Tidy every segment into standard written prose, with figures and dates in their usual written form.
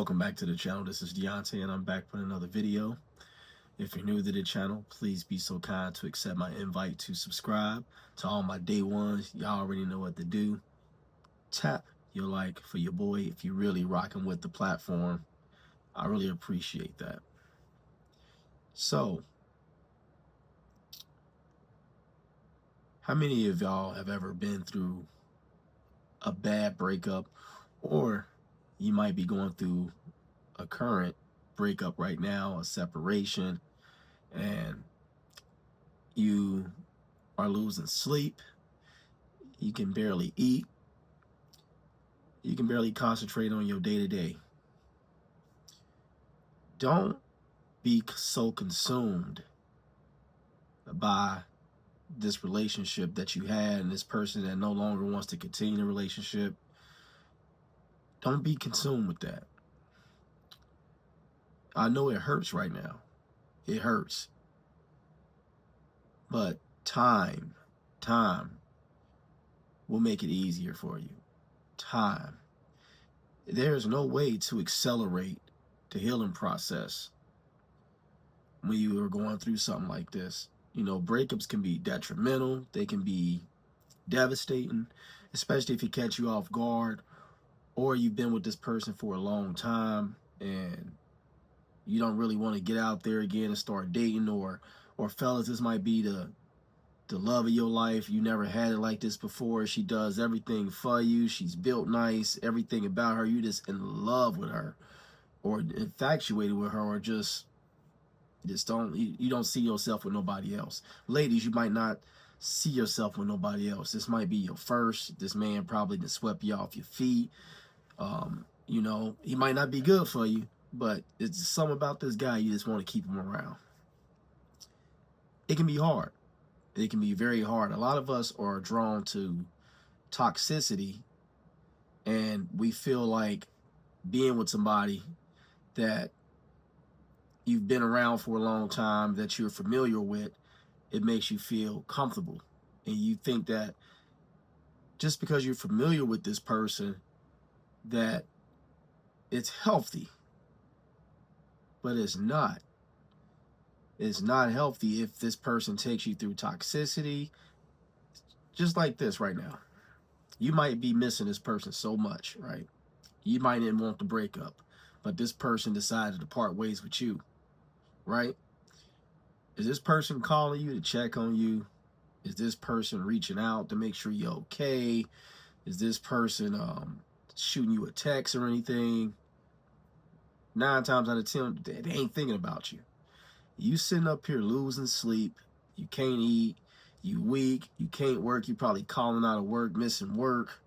Welcome back to the channel. This is Deonte and I'm back with another video. If you're new to the channel, please be so kind to accept my invite to subscribe. To all my day ones, y'all already know what to do. Tap your like for your boy if you're really rocking with the platform. I really appreciate that. So, how many of y'all have ever been through a bad breakup, or you might be going through a current breakup right now, a separation, and you are losing sleep, you can barely eat, you can barely concentrate on your day-to-day. Don't be so consumed by this relationship that you had and this person that no longer wants to continue the relationship. Don't be consumed with that. I know it hurts right now. It hurts. But time will make it easier for you. Time. There's no way to accelerate the healing process when you are going through something like this. You know, breakups can be detrimental. They can be devastating, especially if it catch you off guard, or you've been with this person for a long time and you don't really want to get out there again and start dating, or fellas, this might be the love of your life. You never had it like this before. She does everything for you. She's built nice. Everything about her, you just in love with her, or infatuated with her, or just don't, you don't see yourself with nobody else. Ladies, you might not see yourself with nobody else. This might be your first. This man probably just swept you off your feet. You know, he might not be good for you, but it's something about this guy, you just want to keep him around. It can be hard. It can be very hard. A lot of us are drawn to toxicity, and we feel like being with somebody that you've been around for a long time, that you're familiar with, it makes you feel comfortable. And you think that just because you're familiar with this person, that it's healthy. But it's not. It's not healthy if this person takes you through toxicity. Just like this right now. You might be missing this person so much, right? You might didn't want to break up, but this person decided to part ways with you, right? Is this person calling you to check on you? Is this person reaching out to make sure you're okay? Is this person shooting you a text or anything? 9 times out of 10, they ain't thinking about you. You sitting up here losing sleep, you can't eat, you weak, you can't work, you probably calling out of work, missing work.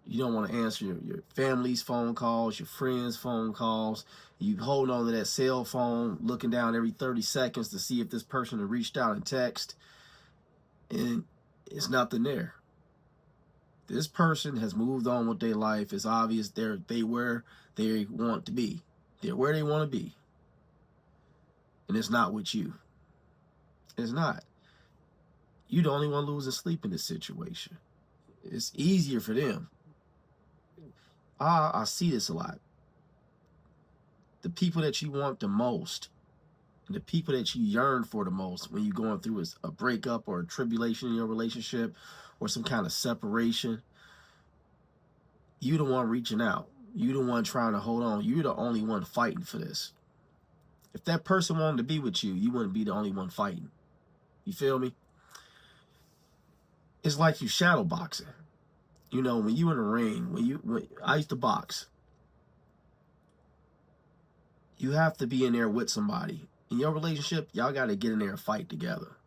You don't want to answer your family's phone calls, your friends' phone calls. You hold on to that cell phone, looking down every 30 seconds to see if this person has reached out and text, and it's nothing there. This person has moved on with their life. It's obvious they where they want to be. They're where they want to be. And it's not with you. It's not. You the only one losing sleep in this situation. It's easier for them. I see this a lot. The people that you want the most, and the people that you yearn for the most when you're going through a breakup or a tribulation in your relationship or some kind of separation, you the one reaching out. You the one trying to hold on. You're the only one fighting for this. If that person wanted to be with you, you wouldn't be the only one fighting. You feel me? It's like you shadow boxing. You know, when you in the ring, when I used to box, you have to be in there with somebody. In your relationship, y'all got to get in there and fight together.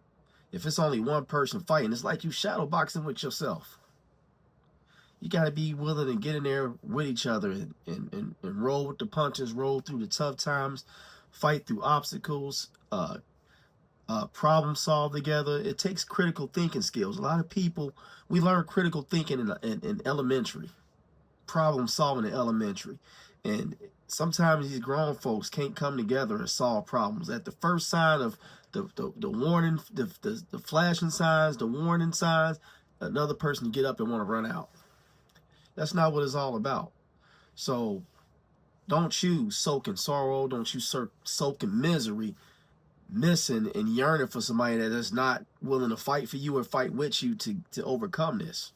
If it's only one person fighting, it's like you shadow boxing with yourself. You got to be willing to get in there with each other and roll with the punches, roll through the tough times, fight through obstacles, problem solve together. It takes critical thinking skills. A lot of people, we learn critical thinking in elementary, problem solving in elementary. And sometimes these grown folks can't come together and solve problems. At the first sign of the warning, the flashing signs, the warning signs, another person get up and want to run out. That's not what it's all about. So Don't choose soak in sorrow. Don't choose soak in misery, missing and yearning for somebody that is not willing to fight for you or fight with you to overcome this.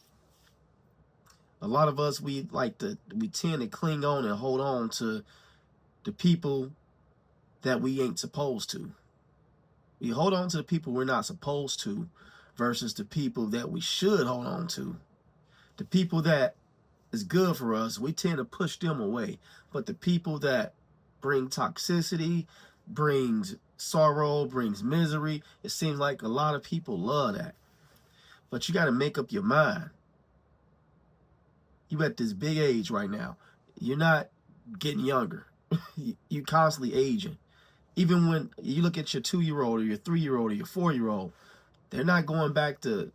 A lot of us, we tend to cling on and hold on to the people that we ain't supposed to. We hold on to the people we're not supposed to versus the people that we should hold on to. The people that is good for us, we tend to push them away. But the people that bring toxicity, brings sorrow, brings misery, it seems like a lot of people love that. But you got to make up your mind. You at this big age right now. You're not getting younger. You constantly aging. Even when you look at your 2-year-old or your 3-year-old or your 4-year-old, they're not going back to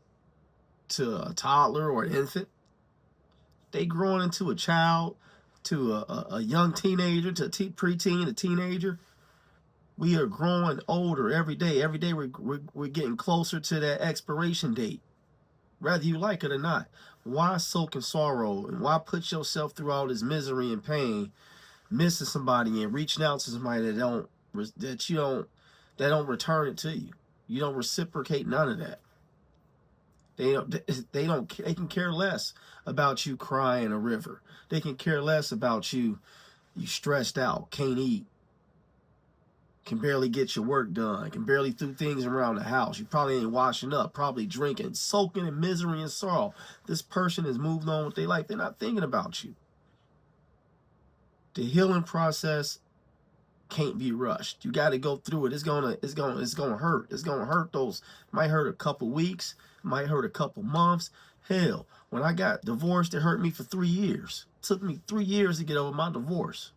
a toddler or an infant. They growing into a child, to a young teenager, to a preteen, a teenager. We are growing older every day. Every day we're getting closer to that expiration date, whether you like it or not. Why soak in sorrow and why put yourself through all this misery and pain, missing somebody and reaching out to somebody that don't return it to you? You don't reciprocate none of that. They can care less about you crying a river. They can care less about you stressed out, can't eat, can barely get your work done, can barely do things around the house. You probably ain't washing up, probably drinking, soaking in misery and sorrow. This person has moved on with their life. They're not thinking about you. The healing process can't be rushed. You got to go through it. It's gonna hurt. It's gonna hurt. Might hurt a couple weeks, might hurt a couple months. Hell, when I got divorced, it hurt me for 3 years. It took me 3 years to get over my divorce.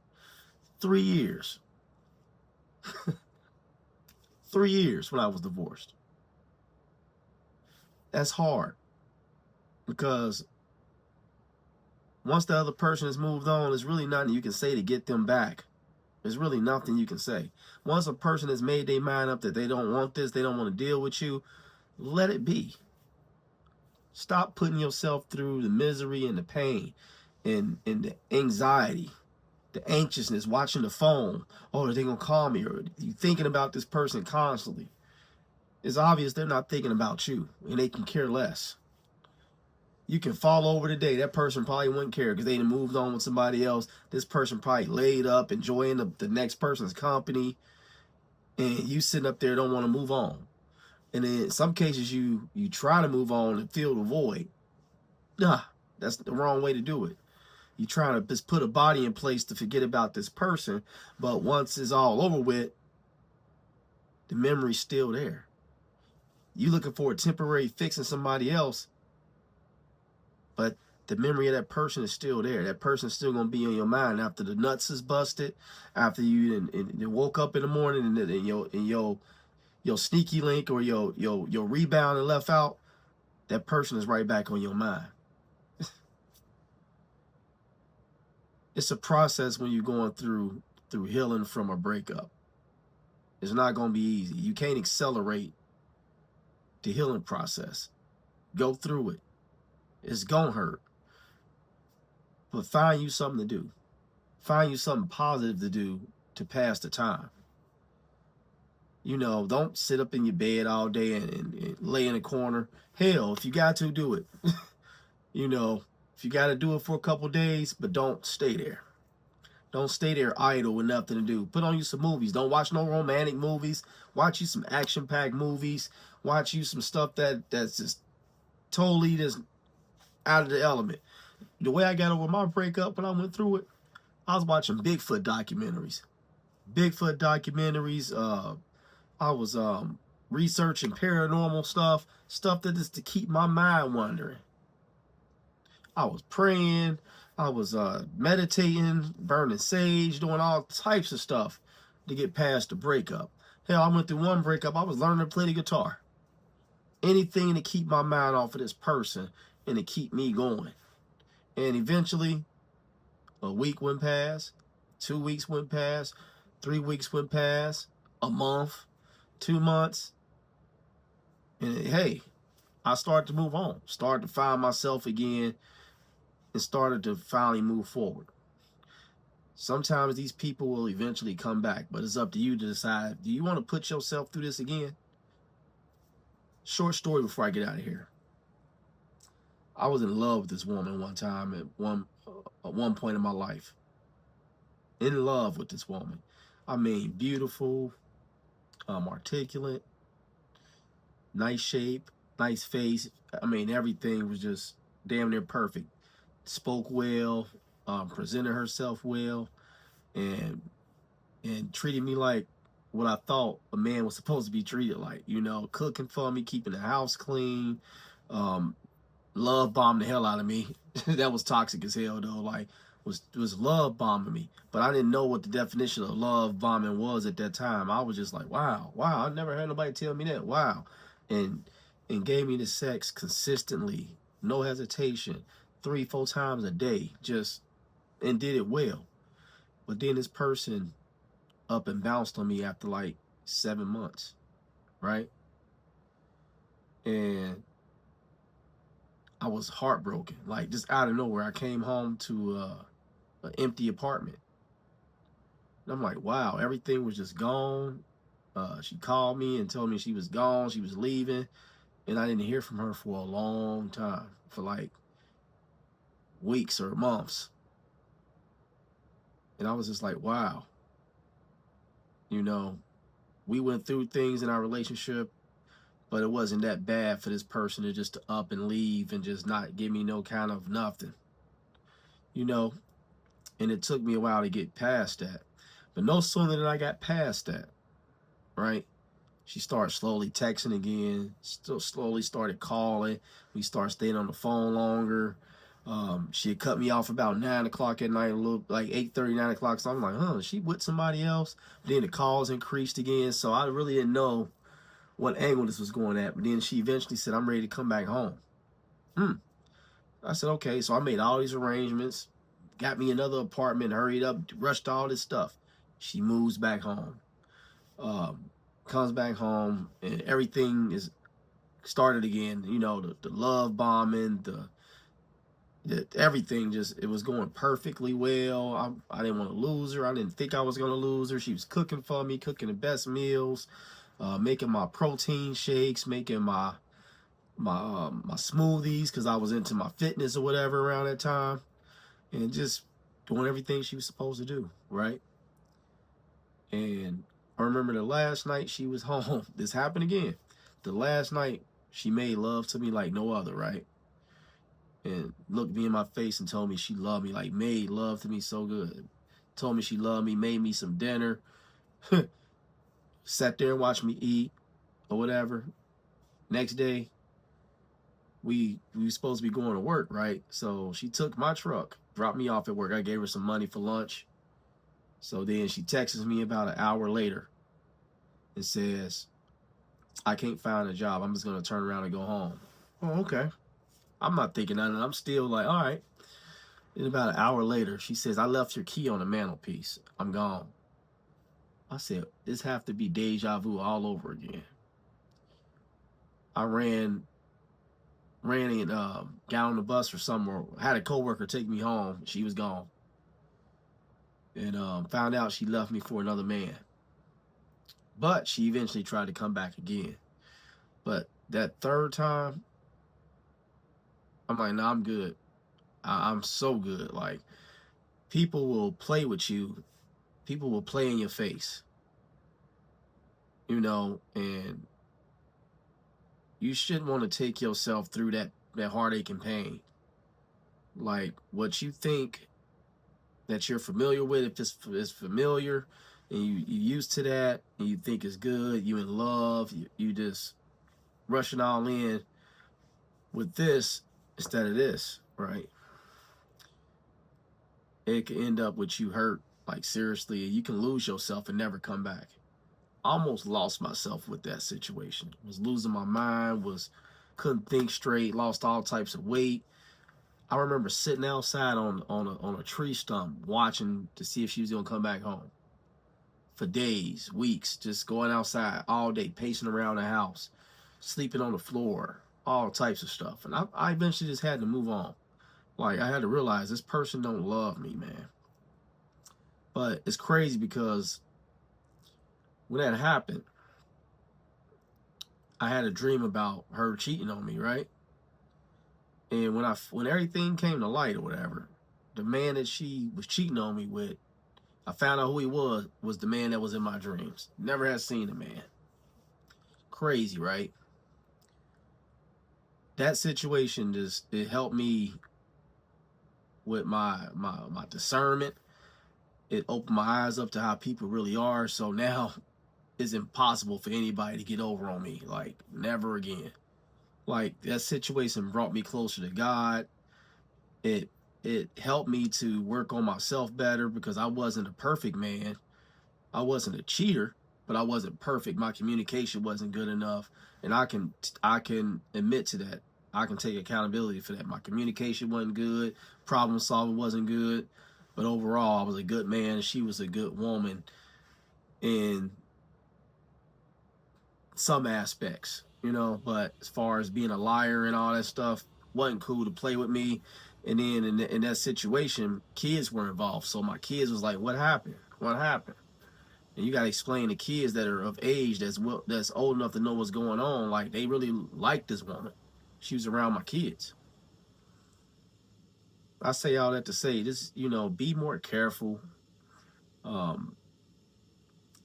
3 years. 3 years when I was divorced. That's hard, because once the other person has moved on, there's really nothing you can say to get them back. There's really nothing you can say. Once a person has made their mind up that they don't want this, they don't want to deal with you, let it be. Stop putting yourself through the misery and the pain and the anxiety, the anxiousness, watching the phone. Oh, are they going to call me? Or you thinking about this person constantly. It's obvious they're not thinking about you, and they can care less. You can fall over today. That person probably wouldn't care because they moved on with somebody else. This person probably laid up, enjoying the next person's company. And you sitting up there don't want to move on. And in some cases, you try to move on and fill the void. Nah, that's the wrong way to do it. You trying to just put a body in place to forget about this person. But once it's all over with, the memory's still there. You looking for a temporary fix in somebody else, but the memory of that person is still there. That person's still gonna be in your mind after the nuts is busted, after you woke up in the morning and your sneaky link or your rebound and left out. That person is right back on your mind. It's a process when you're going through healing from a breakup. It's not gonna be easy. You can't accelerate the healing process. Go through it. It's gonna hurt. But find you something to do. Find you something positive to do to pass the time. You know, don't sit up in your bed all day and lay in a corner. Hell, if you got to, do it. You know, if you got to do it for a couple days, but don't stay there. Don't stay there idle with nothing to do. Put on you some movies. Don't watch no romantic movies. Watch you some action-packed movies. Watch you some stuff that's just totally just out of the element. The way I got over my breakup when I went through it, I was watching Bigfoot documentaries. I was researching paranormal stuff that is to keep my mind wandering. I was praying, I was meditating, burning sage, doing all types of stuff to get past the breakup. Hell, I went through one breakup, I was learning to play the guitar. Anything to keep my mind off of this person and to keep me going. And eventually, a week went past, 2 weeks went past, 3 weeks went past, a month, 2 months. And hey, I started to move on, started to find myself again, and started to finally move forward. Sometimes these people will eventually come back, but it's up to you to decide, do you want to put yourself through this again? Short story before I get out of here. I was in love with this woman one time at one point in my life. In love with this woman. I mean, beautiful, articulate, nice shape, nice face. I mean, everything was just damn near perfect. Spoke well, presented herself well, and treated me like what I thought a man was supposed to be treated like. You know, cooking for me, keeping the house clean, um, love bombed the hell out of me. That was toxic as hell though. Like was love bombing me, but I didn't know what the definition of love bombing was at that time. I was just like, wow, I never heard nobody tell me that. Wow, and gave me the sex consistently, no hesitation, 3-4 times a day, just and did it well. But then this person up and bounced on me after like 7 months, right? And I was heartbroken, like just out of nowhere. I came home to an empty apartment. And I'm like, wow, everything was just gone. She called me and told me she was gone, she was leaving, and I didn't hear from her for a long time, for like weeks or months. And I was just like, wow, you know, we went through things in our relationship, but it wasn't that bad for this person to just up and leave and just not give me no kind of nothing, you know. And it took me a while to get past that. But no sooner than I got past that, right, she started slowly texting again, still slowly started calling. We started staying on the phone longer. She had cut me off about 9 o'clock at night, a little like 8:30, 9 o'clock. So I'm like, huh, she with somebody else? But then the calls increased again. So I really didn't know what angle this was going at. But then she eventually said, I'm ready to come back home. I said, okay. So I made all these arrangements, got me another apartment, hurried up, rushed all this stuff. She moves back home. Um, Comes back home, and everything is started again. You know, the love bombing, the everything, just it was going perfectly well. I didn't want to lose her. I didn't think I was gonna lose her. She was cooking for me, cooking the best meals, making my protein shakes, making my smoothies because I was into my fitness or whatever around that time, and just doing everything she was supposed to do, right? And I remember the last night she was home. This happened again. The last night she made love to me like no other, right? And looked me in my face and told me she loved me, like made love to me so good. Told me she loved me, made me some dinner, sat there and watched me eat or whatever. Next day, we were supposed to be going to work, right? So she took my truck, dropped me off at work. I gave her some money for lunch. So then she texts me about an hour later and says, I can't find a job. I'm just going to turn around and go home. Oh, okay. I'm not thinking nothing. I'm still like, all right. And about an hour later, she says, I left your key on the mantelpiece. I'm gone. I said, this have to be deja vu all over again. I ran and got on the bus or somewhere. Had a coworker take me home. She was gone. And found out she left me for another man. But she eventually tried to come back again. But that third time, I'm like, nah, I'm good. I'm so good. Like, people will play with you. People will play in your face. You know, and you shouldn't want to take yourself through that heartache and pain. Like, what you think that you're familiar with, if it's familiar and you used to that and you think it's good, you in love, you just rushing all in with this instead of this, right? It can end up with you hurt, like seriously. You can lose yourself and never come back. Almost lost myself with that situation. Was losing my mind, couldn't think straight, lost all types of weight. I remember sitting outside on a tree stump watching to see if she was gonna come back home. For days, weeks, just going outside all day, pacing around the house, sleeping on the floor, all types of stuff. And I eventually just had to move on. Like, I had to realize this person don't love me, man. But it's crazy because when that happened, I had a dream about her cheating on me, right? And when everything came to light or whatever, the man that she was cheating on me with, I found out who he was the man that was in my dreams. Never had seen the man. Crazy, right? That situation just, it helped me with my discernment. It opened my eyes up to how people really are. So now it's impossible for anybody to get over on me. Like, never again. Like, that situation brought me closer to God. It it helped me to work on myself better because I wasn't a perfect man. I wasn't a cheater, but I wasn't perfect. My communication wasn't good enough, and I can admit to that. I can take accountability for that. My communication wasn't good. Problem solving wasn't good, but overall, I was a good man. She was a good woman in some aspects, you know. But as far as being a liar and all that stuff, wasn't cool to play with me. And then in that situation, kids were involved. So my kids was like, "What happened? What happened?" And you got to explain to kids that are of age, that's old enough to know what's going on. Like, they really like this woman. She was around my kids. I say all that to say this, be more careful. Um,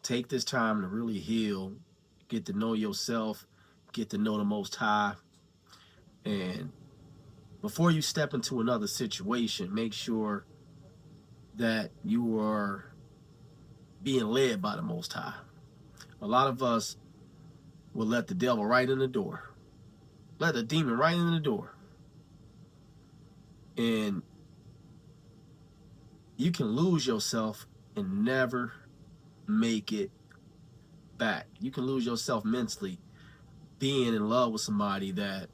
take this time to really heal, get to know yourself, get to know the Most High, and before you step into another situation, make sure that you are being led by the Most High. A lot of us will let the devil right in the door, let the demon right in the door, and you can lose yourself and never make it back. You can lose yourself mentally being in love with somebody that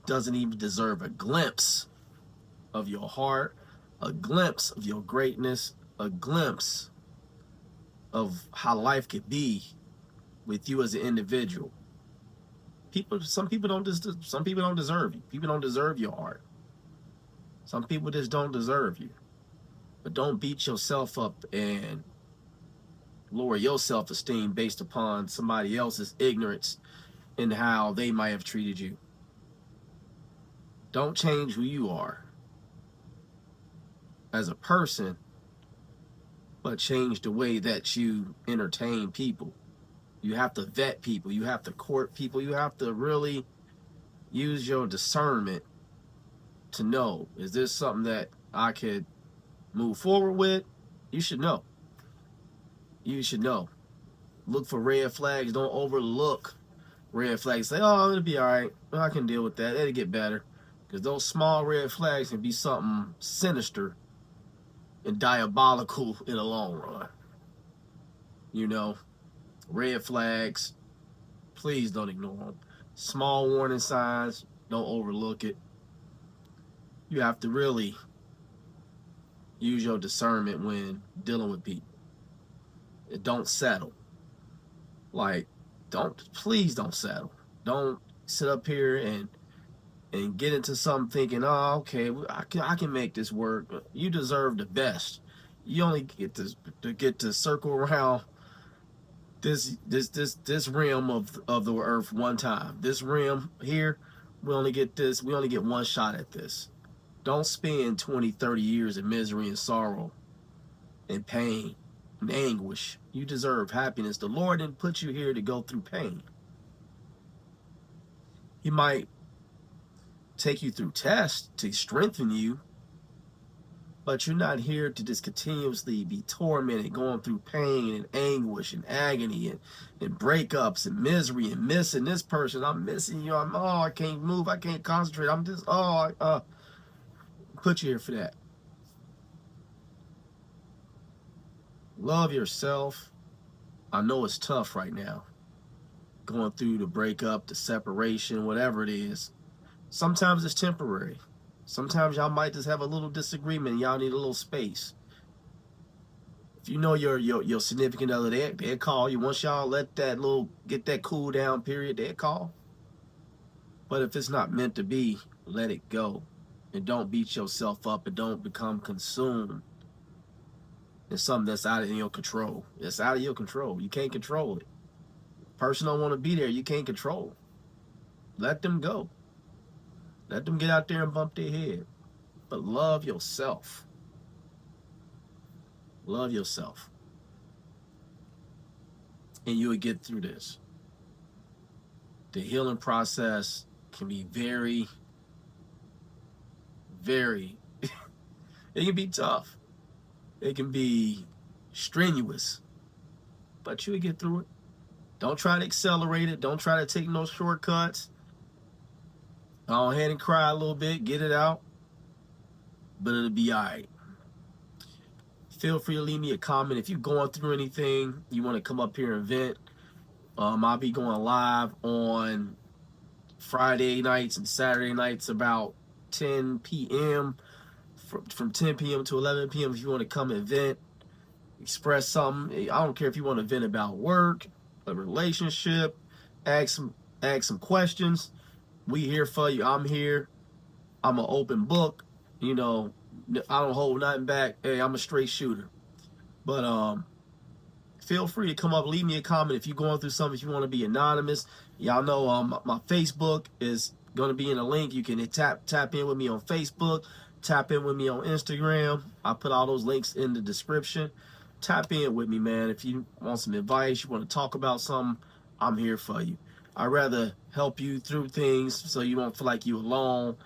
doesn't even deserve a glimpse of your heart, a glimpse of your greatness, a glimpse of how life could be with you as an individual. Some people don't deserve you. People don't deserve your heart. Some people just don't deserve you. But don't beat yourself up and lower your self-esteem based upon somebody else's ignorance in how they might have treated you. Don't change who you are as a person, but change the way that you entertain people. You have to vet people. You have to court people. You have to really use your discernment to know, is this something that I could move forward with? You should know. You should know. Look for red flags. Don't overlook red flags. Say, oh, it'll be all right. Well, I can deal with that. It'll get better. Because those small red flags can be something sinister and diabolical in the long run. Red flags, please don't ignore them. Small warning signs, don't overlook it. You have to really use your discernment when dealing with people. Don't settle. Like, please don't settle. Don't sit up here and get into something thinking, oh, okay, I can make this work. You deserve the best. You only get to circle around this realm of the earth one time. This realm here, we only get one shot at this. Don't spend 20, 30 years in misery and sorrow and pain and anguish. You deserve happiness. The Lord didn't put you here to go through pain. He might take you through tests to strengthen you, but you're not here to just continuously be tormented, going through pain and anguish and agony and breakups and misery and missing this person. I'm missing you. I can't move. I can't concentrate. I'm just, put you here for that. Love yourself. I know it's tough right now, going through the breakup, the separation, whatever it is. Sometimes it's temporary. Sometimes y'all might just have a little disagreement and y'all need a little space. If you know your significant other, they'll call you. Once y'all get that cool down period, they'll call. But if it's not meant to be, let it go. And don't beat yourself up and don't become consumed It's something that's out of your control. It's out of your control. You can't control it. Person don't want to be there, you can't control. Let them go. Let them get out there and bump their head. But love yourself. Love yourself. And you will get through this. The healing process can be very, very, it can be tough. It can be strenuous. But you will get through it. Don't try to accelerate it. Don't try to take no shortcuts. Go ahead and cry a little bit. Get it out. But it'll be all right. Feel free to leave me a comment. If you're going through anything, you want to come up here and vent. I'll be going live on Friday nights and Saturday nights about 10 p.m. From 10 p.m. to 11 p.m. If you want to come and vent, express something. I don't care if you want to vent about work, a relationship, ask some questions. We here for you. I'm here. I'm an open book. You know, I don't hold nothing back. Hey, I'm a straight shooter. But feel free to come up, leave me a comment if you're going through something, if you want to be anonymous. Y'all know my Facebook is going to be in a link. You can tap in with me on Facebook, tap in with me on Instagram. I put all those links in the description. Tap in with me, man. If you want some advice, you want to talk about something, I'm here for you. I'd rather help you through things so you don't feel like you're alone.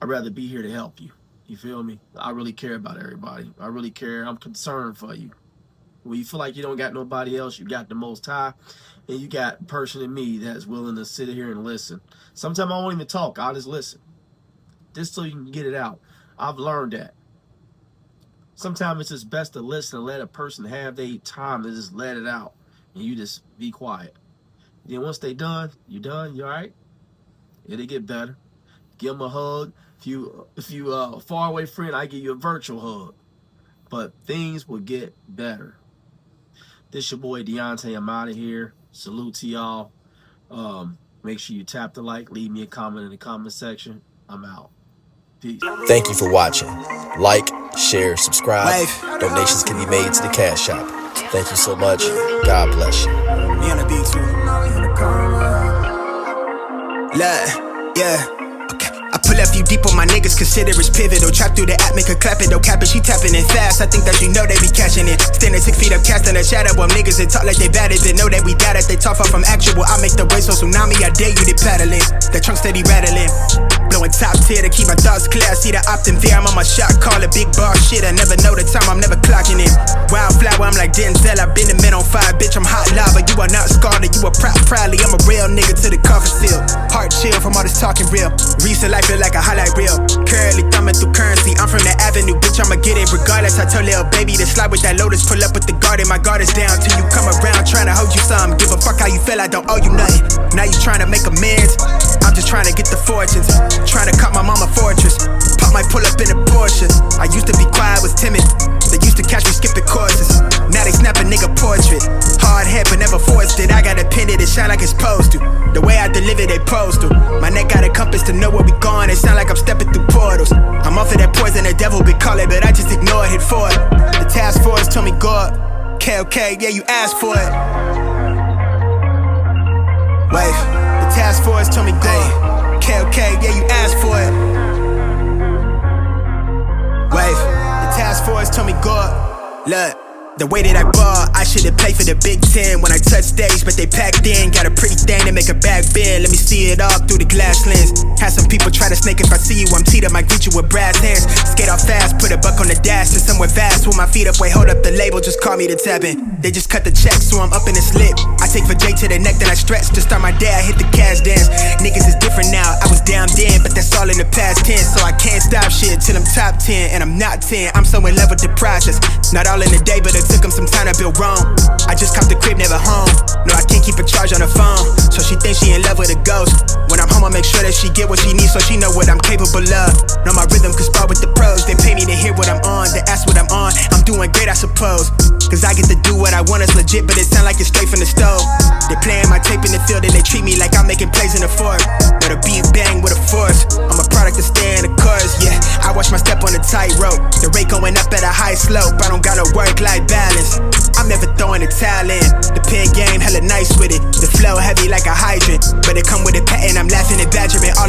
I'd rather be here to help you. You feel me? I really care about everybody. I really care. I'm concerned for you. When you feel like you don't got nobody else, you got the Most High, and you got a person in me that's willing to sit here and listen. Sometimes I won't even talk. I'll just listen. Just so you can get it out. I've learned that. Sometimes it's just best to listen and let a person have their time to just let it out. And you just be quiet. Then once they done, you done, you all right? It'll get better. Give them a hug. If you a far away friend, I give you a virtual hug. But things will get better. This your boy Deonte. I'm out of here. Salute to y'all. Make sure you tap the like. Leave me a comment in the comment section. I'm out. Peace. Thank you for watching. Like, share, subscribe. Donations can be made to the Cash App. Thank you so much. God bless you. Me on the beat too. Yeah. I pull up you deep on my niggas, consider it's pivotal. Trap through the app, make her clap it, don't cap it, she tapping it fast. I think that you know they be catching it. Standing 6 feet up, casting a shadow of niggas that talk like they bad as it. Know that we got it, they talk far from actual. I make the wave so tsunami, I dare you to paddle it. The trunk steady rattling, blowing top tier to keep my thoughts clear. I see the opt in there, I'm on my shot, call it big boss shit. I never know the time, I'm never clocking in. Wildflower, I'm like Denzel, I've been the man on fire, bitch, I'm hot lava. You are not scarred, you are proudly, I'm a real nigga to the coffin seal. Heart chill from all this talking real. Recent life feel like a highlight reel. Curly thumbing through currency, I'm from the avenue, bitch, I'ma get it regardless. I told little baby to slide with that Lotus, pull up with the garden, my guard is down till you come around, trying to hold you some. Give a fuck how you feel, I don't owe you nothing. Now you trying to make amends, I'm just trying to get the fortunes, trying to cut my mama fortress. Pop might pull up in a Porsche. I used to be quiet, was timid. They used to catch me skipping courses. Now they snap a nigga portrait. Hard head but never forced it. I got a pin it shine like it's supposed to. The way I deliver they posed to. My neck got a compass to know where we going. It sound like I'm stepping through portals. I'm off of that poison the devil be calling, but I just ignore it, hit for it. The task force told me God. Okay, yeah, you asked for it. Wait, the task force told me God. Okay, yeah, you asked for it. Wait, the task force told me God. Look, the way that I ball, I should've played for the Big Ten when I touched stage, but they packed in. Got a pretty thing to make a back bend. Let me see it all through the glass lens. Had some people try to snake if I see you, I'm teed up, might greet you with brass hands. Skate off fast, put a buck on the dash to somewhere vast. With my feet up, wait, hold up the label, just call me the tapping. They just cut the check, so I'm up in the slip. I take for J to the neck, then I stretch. To start my day, I hit the cash dance. Niggas is different now, I was down then, but that's all in the past tense. So I can't stop shit till I'm top 10, and I'm not 10. I'm so in love with the process. Not all in the day, but it took them some time to build wrong. I just copped the crib, never home. No, I can't keep a charge on the phone. So she thinks she in love with a ghost. When I'm home, I make sure that she get what she needs, so she know what I'm capable of. Know my rhythm, cause spar with the pros. They pay me to hear what I'm on, they ask what I'm on. I'm doing great, I suppose. Cause I get to do what I want, it's legit, but it sound like it's straight from the stove. They playing my tape in the field and they treat me like I'm making plays in the fort. But a beat bang with a force. I'm a product to stay in the course, yeah. I watch my step on the a tightrope. The rate going up at a high slope. I don't got a work-life balance. I'm never throwing the towel in. The pen game hella nice with it. The flow heavy like a hydrant, but it come with a patent. I'm laughing at badgering all